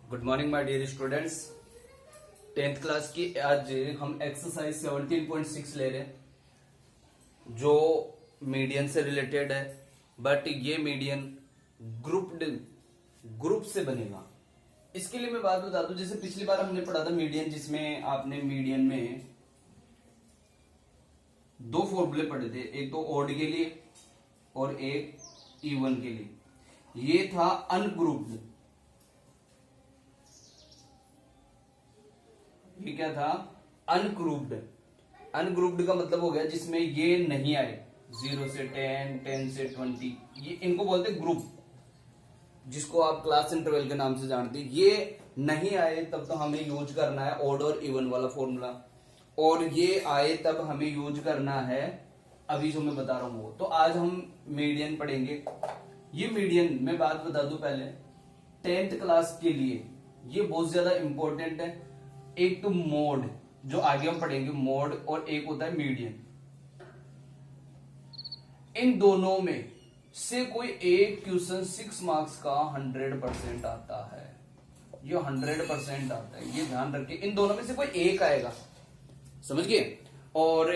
Good morning my dear students. 10th class की आज हम एक्सरसाइज 17.6 ले रहे हैं जो मीडियन से रिलेटेड है, बट ये मीडियन ग्रुप से बनेगा। इसके लिए मैं बात बता दूं, जैसे पिछली बार हमने पढ़ा था मीडियन, जिसमें आपने मीडियन में दो फॉर्मूले पढ़े थे, एक तो ऑड के लिए और एक इवन के लिए। ये था अनग्रुप्ड, ये क्या था? अनग्रुप्ड। अनग्रुप्ड का मतलब हो गया जिसमें ये नहीं आए, 0 से 10, 10 से 20, ये इनको बोलते ग्रुप, जिसको आप क्लास इंटरवल के नाम से जानते हैं। ये नहीं आए तब तो हमें यूज करना है ऑड और इवन वाला फॉर्मूला, और ये आए तब हमें यूज करना है अभी जो मैं बता रहा हूं वो। तो आज हम मीडियन पढ़ेंगे। ये मीडियन मैं बात बता दूं पहले, 10th क्लास के लिए ये बहुत ज्यादा इंपॉर्टेंट है। एक तो मोड, जो आगे हम पढ़ेंगे मोड, और एक होता है मीडियन। इन दोनों में से कोई एक क्वेश्चन 6 मार्क्स का 100% आता है। ये 100% आता है, ये ध्यान रखिए। इन दोनों में से कोई एक आएगा, समझ गए? और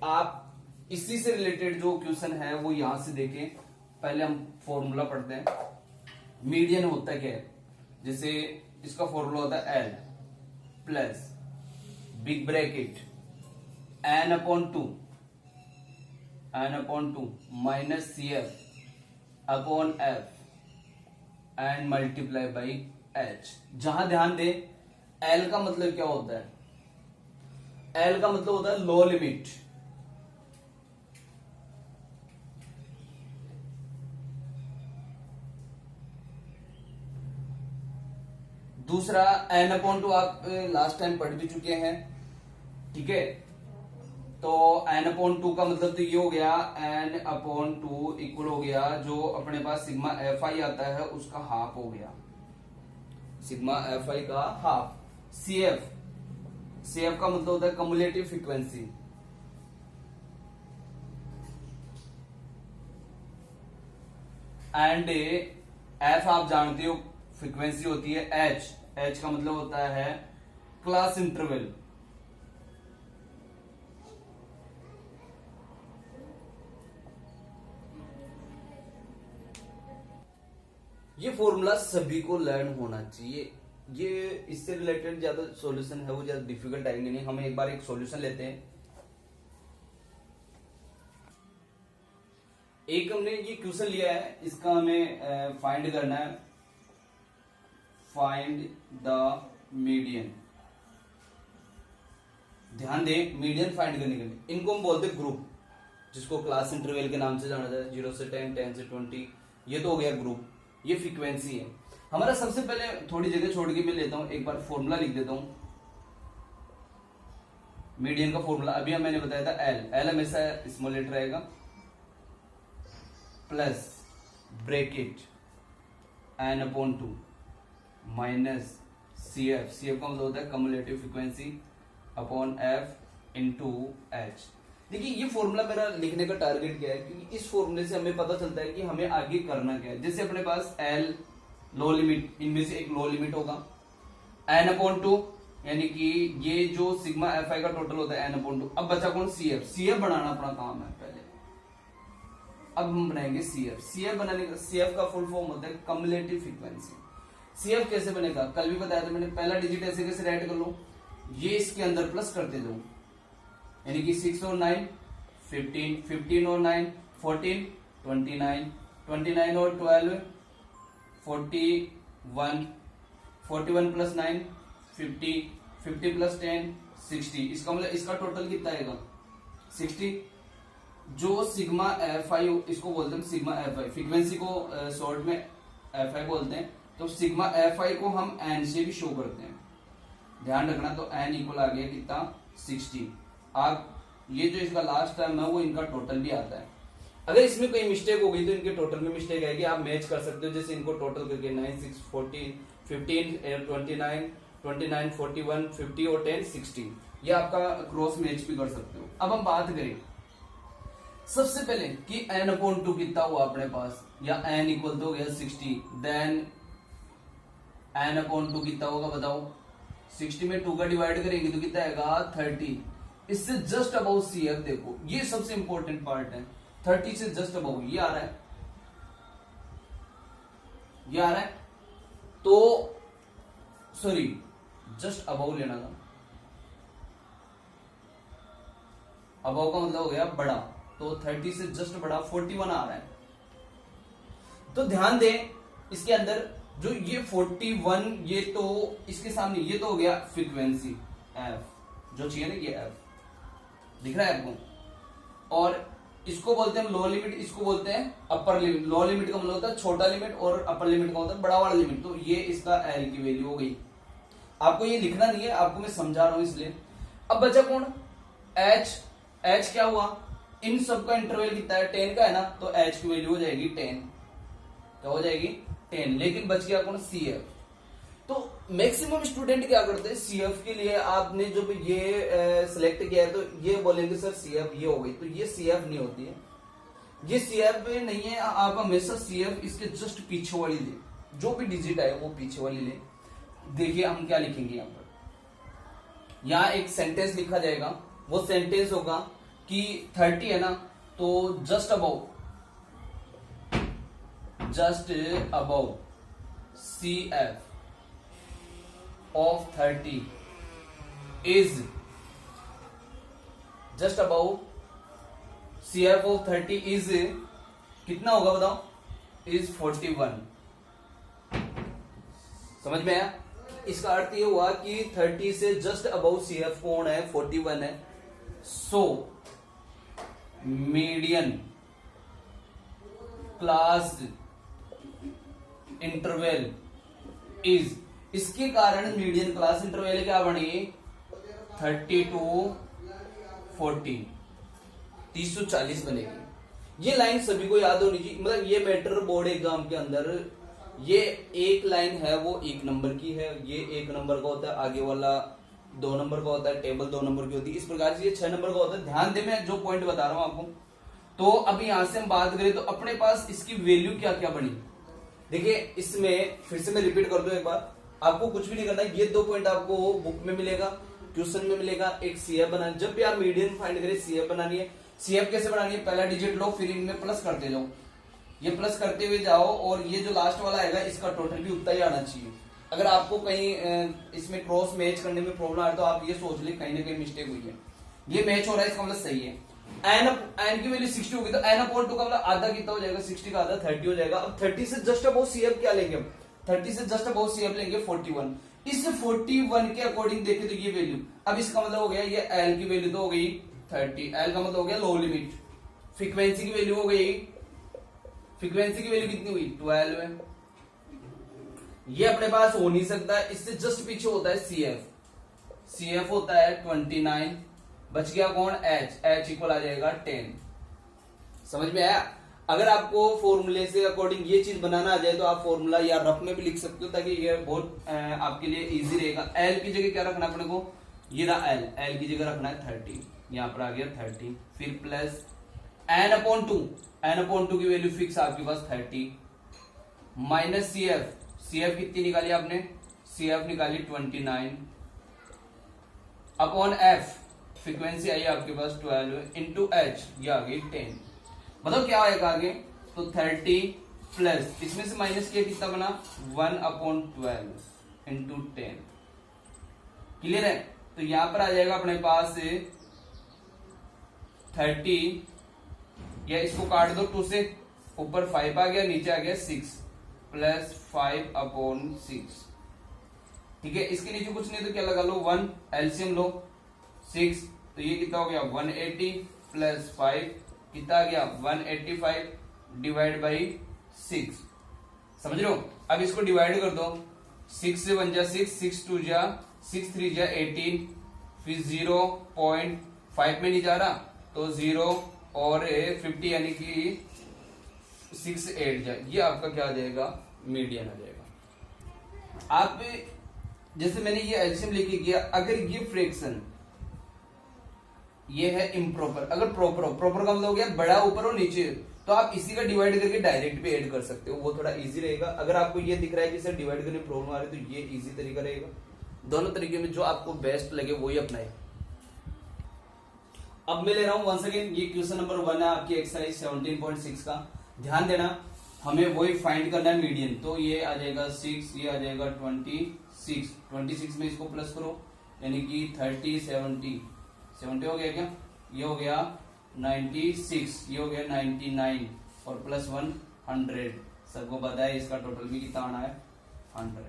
आप इसी से रिलेटेड जो क्वेश्चन है वो यहां से देखें। पहले हम फॉर्मूला पढ़ते हैं। मीडियन होता क्या है? जैसे इसका फॉर्मूला होता है L plus big bracket N upon two minus C F upon F and multiply by H. जहां ध्यान दे, एल का मतलब क्या होता है? एल का मतलब होता है लो लिमिट। दूसरा एन अपॉन टू आप लास्ट टाइम पढ़ भी चुके हैं, ठीक है? तो एन अपॉन टू का मतलब तो ये हो गया, एन अपॉन टू इक्वल हो गया जो अपने पास सिग्मा एफ आई आता है उसका हाफ हो गया, सिग्मा एफ आई का हाफ। सी एफ का मतलब होता है कम्युलेटिव फ्रीक्वेंसी। एंड एफ आप जानते हो फ्रीक्वेंसी होती है एच। एच का मतलब होता है क्लास इंटरवल। ये फॉर्मूला सभी को लर्न होना चाहिए। ये इससे रिलेटेड ज्यादा सॉल्यूशन है वो ज्यादा डिफिकल्ट आएंगे नहीं। हम एक बार एक सॉल्यूशन लेते हैं। एक हमने ये क्वेश्चन लिया है, इसका हमें फाइंड करना है। Find the median. ध्यान दे, मीडियन फाइंड करने के लिए इनको हम बोलते हैं ग्रुप, जिसको क्लास इंटरवल के नाम से जाना जाता है। 0 से 10, 10 से 20, ये तो हो गया ग्रुप। ये फ्रीक्वेंसी है हमारा। सबसे पहले थोड़ी जगह छोड़ के मैं लेता हूं, एक बार फॉर्मूला लिख देता हूं। मीडियन का फॉर्मूला अभी मैंने बताया था एल। एल हमेशा स्मॉल लेटर रहेगा, plus bracket N upon two minus C F. C F का मतलब होता है cumulative frequency upon F into H. देखिए ये फॉर्मूला मेरा लिखने का टारगेट क्या है, क्योंकि इस फॉर्मूले से हमें पता चलता है कि हमें आगे करना क्या है। जैसे अपने पास एल लो लिमिट, इनमें से एक लो लिमिट होगा, एन अपॉन टू, यानी कि ये जो सिग्मा एफ आई का टोटल होता है एन अपॉन टू। अब बचा कौन? सी एफ। सी एफ बनाना अपना काम है पहले। अब हम बनाएंगे सी एफ। सी एफ बनाने का, सी एफ का फुल फॉर्म होता है कम्युलेटिव फ्रीक्वेंसी। सी एफ कैसे बनेगा कल भी बताया था मैंने। पहला डिजिट ऐसे कैसे राइट कर लो, ये इसके अंदर प्लस करते जाओ, यानी कि 6 और 9 15, 15 और 9 14, 29, 29 और 12 41, 41 प्लस 9 50, 50 प्लस 10 60। इसका मतलब इसका टोटल कितना आएगा? 60। जो सिग्मा एफ आई, इसको बोलते हैं सिग्मा एफ आई, फ्रीक्वेंसी को शॉर्ट में एफ आई बोलते हैं। तो सिग्मा एफ आई को हम एन से भी शो करते हैं, ध्यान रखना। तो एन इक्वल आ गया कितना? 60। आप ये जो इसका लास्ट टर्म है वो इनका टोटल भी आता है। अगर इसमें कोई मिस्टेक हो गई तो इनके टोटल में मिस्टेक आएगी, आप मैच कर सकते हो। जैसे इनको टोटल करके 9 6 14 15 29 29 41 50 और 10 60, ये आपका क्रॉस मैच भी कर सकते हो। अब हम बात करें सबसे पहले कि n अपॉन टू कितना हुआ अपने पास, या n इक्वल तो हो गया 60, देन एन अपॉन 2 कितना होगा बताओ। 60 में 2 का डिवाइड करेंगे तो कितना आएगा 30। इससे जस्ट अबाउ CF देखो, ये सबसे इंपॉर्टेंट पार्ट है। 30 से जस्ट अबाउ ये आ रहा है, ये आ रहा है, तो सॉरी जस्ट अबाउ लेना था। अबाउ का मतलब हो गया बड़ा, तो 30 से जस्ट बड़ा 41 आ रहा है। तो ध्यान दें इसके अंदर जो ये 41, ये तो इसके सामने ये तो हो गया फ्रीक्वेंसी एफ, जो चाहिए ना ये एफ दिख रहा है आपको। और इसको बोलते हैं लोअर लिमिट, इसको बोलते हैं अपर लिमिट। लोअर लिमिट का मतलब होता है छोटा लिमिट और अपर लिमिट का होता है बड़ा वाला लिमिट। तो ये इसका एल की वैल्यू हो गई। आपको ये लिखना नहीं है, आपको मैं समझा रहा हूं इसलिए। अब बचा कौन, एच। एच क्या हुआ, इन सब का इंटरवल कितना है 10 का है ना, तो एच की वैल्यू हो जाएगी 10। क्या हो जाएगी 10। लेकिन बच गया कौन, CF। तो मैक्सिमम स्टूडेंट क्या करते हैं, CF के लिए आपने जब ये सिलेक्ट किया है तो ये बोलेंगे सर CF ये हो गई, तो ये CF नहीं होती है, ये CF नहीं है। आप हमेशा CF इसके जस्ट पीछे वाली ले, जो भी डिजिट है वो पीछे वाली ले। देखिए हम क्या लिखेंगे यहाँ पर, यहाँ एक सेंटेंस लिखा जाएगा। वो सेंटेंस होगा कि 30 है ना, तो just about CF of 30 is just above CF of 30 is कितना होगा बताओ, is 41। समझ में आया। इसका अर्थ ये हुआ कि 30 से जस्ट अबाउ CF कौन है, 41 है। So median class interval is, इसके कारण मीडियन क्लास इंटरवल क्या बनी 30 to 40, 30-40 बनेगी। ये लाइन सभी को याद होनी चाहिए। मतलब ये मैटर बोर्ड एग्जाम के अंदर ये एक लाइन है वो 1 नंबर की है, ये 1 नंबर का होता है, आगे वाला 2 नंबर का होता है, टेबल 2 नंबर की होती है। इस प्रकार से ये 6 नंबर का होता है। ध्यान दे मैं जो पॉइंट बता रहा हूं आपको। तो अभी यहां से हम बात करें तो अपने पास इसकी वैल्यू क्या क्या बनी। देखिए इसमें फिर से मैं रिपीट कर दूं एक बार, आपको कुछ भी नहीं करना। ये 2 पॉइंट आपको बुक में मिलेगा, क्वेश्चन में मिलेगा। एक CF बनाना, जब भी आप मीडियन फाइंड करें CF बनानी है। CF कैसे बनानी है, पहला डिजिट लो, फिर इनमें प्लस करते जाओ, ये प्लस करते हुए जाओ, और ये जो लास्ट वाला आएगा इसका टोटल भी उतना ही आना चाहिए। अगर आपको कहीं इसमें क्रॉस मैच करने में प्रॉब्लम आ रहा है तो आप ये सोच ले कहीं ना कहीं मिस्टेक हुई है। ये मैच हो रहा है, इसका मतलब सही है। एन की वैल्यू 60 होगी तो एन अपॉन 2 का मतलब आधा कितना हो जाएगा, 60 का आधा 30 हो जाएगा। अब 30 से जस्ट अबाउ CF क्या लेंगे, अब 30 से जस्ट अबाउ CF लेंगे 41। इस 41 के अकॉर्डिंग देखे तो ये वैल्यू, अब इसका मतलब हो गया ये एल की वैल्यू तो हो गई 30। एल का मतलब हो गया लो लिमिट। फ्रीक्वेंसी की वैल्यू हो गई, फ्रीक्वेंसी की वैल्यू कितनी हुई 12 है। ये अपने पास हो नहीं सकता, इससे जस्ट पीछे होता है CF। CF होता है 29। बच गया कौन, H। H इक्वल आ जाएगा 10। समझ में आया। अगर आपको फॉर्मूले से अकॉर्डिंग ये चीज बनाना आ जाए तो आप फॉर्मूला या रफ में भी लिख सकते हो, ताकि ये बहुत आपके लिए इजी रहेगा। L की जगह क्या रखना अपने को, ये ना L की जगह रखना है 30, यहां पर आ गया 30। फिर plus n upon 2, n upon 2 की वैल्यू फिक्स आपके पास 30, माइनस CF कितनी निकाली आपने, CF निकाली 29, अपॉन F फ्रीक्वेंसी आई आपके पास 12 इंटू H, ये आ गई 10। मतलब क्या आएगा आगे, तो 30 प्लस इसमें से माइनस किया कितना बना 1 अपॉन 12 इंटू 10। क्लियर है। तो यहां पर आ जाएगा अपने पास 30, या इसको काट दो 2 से, ऊपर 5 आ गया, नीचे आ गया 6 प्लस 5 अपॉन 6। ठीक है, इसके नीचे कुछ नहीं तो क्या लगा लो 1, एलसीएम लो 6, तो ये कितना हो गया 180 प्लस 5 कितना आ गया 185 डिवाइड बाई 6। समझ रहे हो। अब इसको डिवाइड कर दो, 6 से 1 जा 6, 6 2 जा 6 3 जा 18, फिर 0.5 में नहीं जा रहा तो 0 और 50 यानी कि 6 8 जा, ये आपका क्या आ जाएगा मीडियन आ जाएगा। आप जैसे मैंने ये एलसीएम लेके गया, अगर ये फ्रैक्शन ये है इम्प्रॉपर, अगर प्रॉपर हो, प्रॉपर का मतलब हो गया बड़ा ऊपर और नीचे, तो आप इसी का डिवाइड करके डायरेक्ट भी ऐड कर सकते हो, वो थोड़ा इजी रहेगा। अगर आपको ये दिख रहा है कि सर डिवाइड करने में प्रॉब्लम आ रही है तो ये इजी तरीका रहेगा। दोनों तरीके में जो आपको बेस्ट लगे वही अपनाए। अब मैं ले रहा हूं वंस अगेन, ये क्वेश्चन नंबर 1 है आपकी एक्सरसाइज 17.6 का। ध्यान देना, हमें वही फाइंड करना है मीडियन। तो ये आ जाएगा 6, ये आ जाएगा 26 में इसको प्लस करो, यानी कि 30 70 हो गया क्या, ये हो गया 96, ये हो गया 99 और प्लस 100। सबको पता है इसका टोटल भी कितना आना है 100।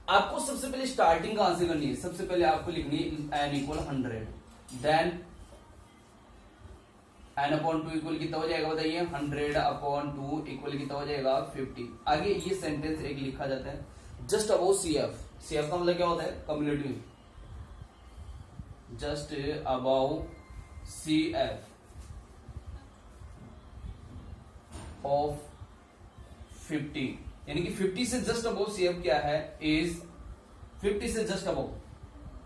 आपको सबसे पहले स्टार्टिंग कहां से करनी है, सबसे पहले आपको लिखनी है n equal 100, then n upon 2 equal कितना हो जाएगा बताइए, 100 अपॉन 2 इक्वल कितना हो जाएगा 50। आगे ये सेंटेंस एक लिखा जाता है जस्ट अबव CF। CF का मतलब क्या होता है, cumulative, just above CF of 50, यानी कि 50 से जस्ट अबव CF क्या है, इज 50 से जस्ट अबव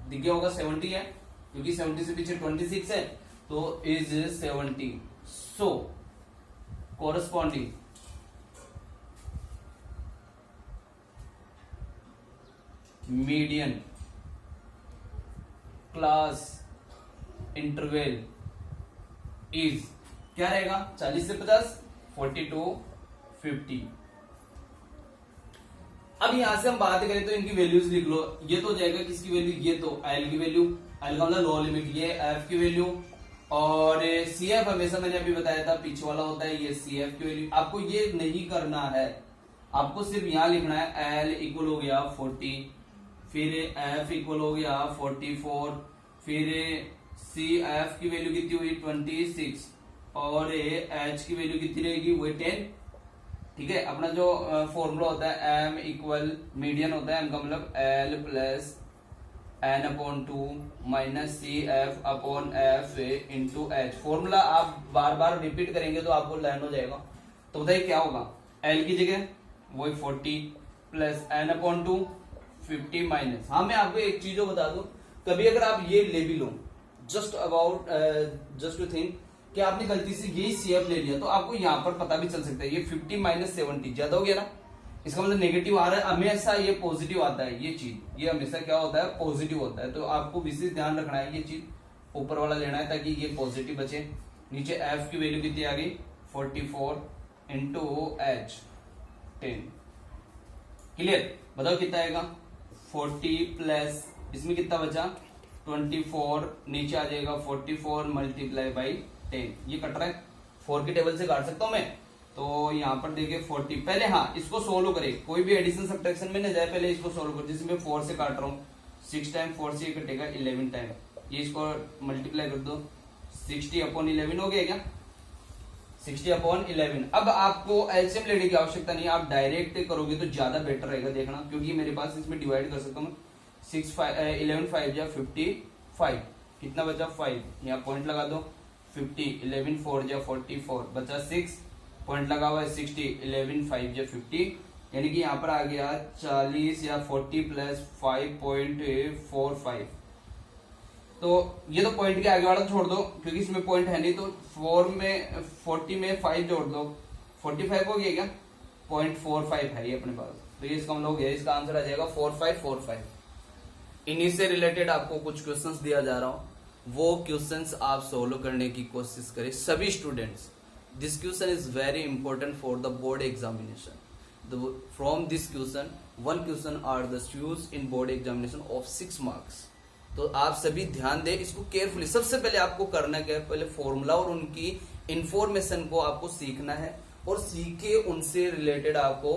दिख गया होगा 70 है, क्योंकि 70 से पीछे 26 है तो is 70। So corresponding median class interval is क्या रहेगा, 40 से 50, 40 to 50। अब यहां से हम बात करें तो इनकी वैल्यूज लिख लो। ये तो हो जाएगा किसकी वैल्यू, ये तो L की वैल्यू, L का मतलब लो लिमिट, ये F की वैल्यू, और CF हमेशा मैंने अभी बताया था पीछे वाला होता है, ये CF की वैल्यू। आपको ये नहीं करना है, आपको सिर्फ यहां लिखना है L इक्वल हो गया 40, फिर F इक्वल हो गया 44, फिर CF की वैल्यू कितनी हुई 26, और H की वैल्यू कितनी रहेगी वही 10। ठीक है, अपना जो फॉर्मूला होता है M इक्वल मीडियन होता है, M का मतलब L plus n upon 2 minus CF upon F into H। Formula आप बार बार रिपीट करेंगे तो आपको लर्न हो जाएगा। तो बताइए क्या होगा, L की जगह वही 40 प्लस n अपॉन 2 50 माइनस, हाँ मैं आपको एक चीज बता दूं, कभी अगर आप ये ले भी लो, जस्ट टू थिंक कि आपने गलती से यही CF ले लिया, तो आपको यहाँ पर पता भी चल सकता है ये 50 माइनस 70 ज्यादा हो गया ना, इसका मतलब नेगेटिव आ रहा है, हमेशा ये पॉजिटिव आता है, ये चीज ये हमेशा क्या होता है पॉजिटिव होता है। तो आपको विशेष ध्यान रखना है, ये चीज ऊपर वाला लेना है ताकि ये पॉजिटिव बचे। नीचे F की वैल्यू कितनी आ गई 44 इंटू H 10। क्लियर, बताओ कितना आएगा 40 प्लस इसमें कितना बचा 24, नीचे आ जाएगा 44 मल्टीप्लाई बाई 10। ये कट रहा है, 4 की टेबल से काट सकता हूं मैं, तो यहाँ पर देखिए 40। पहले हाँ इसको सोल्व करें, कोई भी एडिशन सब्ट्रैक्शन में न जाए, पहले इसको सोल्व करो। जैसे मैं 4 से काट रहा हूँ, 6 टाइम 4 से कटेगा 11 टाइम, ये इसको मल्टीप्लाई कर दो, 60 अपॉन 11 हो गया क्या, 60 अपॉन 11। अब आपको एलसीएम लेने की आवश्यकता नहीं है, आप डायरेक्ट करोगे तो ज्यादा बेटर रहेगा, देखना, क्योंकि मेरे पास इसमें डिवाइड कर सकता हूँ 11 5 या 55, कितना बचा 5, यहाँ पॉइंट लगा दो, 50 11 4 या 44 बचा 6, पॉइंट लगा हुआ है 60 11 5 या 50, यानी कि यहाँ पर आ गया 40 या 40 प्लस 5.45। तो ये तो पॉइंट के आगे वाला छोड़ दो क्योंकि इसमें पॉइंट है नहीं, तो 40 में 5 जोड़ दो, 45 हो गया क्या, 0.45 है ये अपने पास, तो ये इसका मतलब हो गया, इसका आंसर आ जाएगा 4545। इन्हीं से रिलेटेड आपको कुछ क्वेश्चंस दिया जा रहा हूं, वो क्वेश्चंस आप सोल्व करने की कोशिश करें सभी students. This question is very important for the board examination. From this question 1 question are the used in board examination of 6 marks. तो आप सभी ध्यान दें इसको केयरफुली। सबसे पहले आपको करना क्या है, पहले फॉर्मूला और उनकी इंफॉर्मेशन को आपको सीखना है, और सीखे उनसे रिलेटेड आपको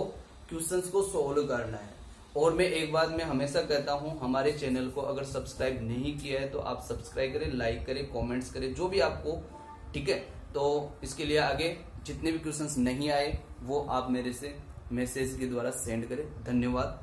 क्वेश्चंस को सोल्व करना है। और मैं एक बात मैं हमेशा कहता हूं, हमारे चैनल को अगर सब्सक्राइब नहीं किया है तो आप सब्सक्राइब करें, लाइक करें, कमेंट्स करें, जो भी आपको ठीक है। तो इसके लिए आगे जितने भी क्वेश्चंस नहीं आए वो आप मेरे से मैसेज के द्वारा सेंड करें। धन्यवाद।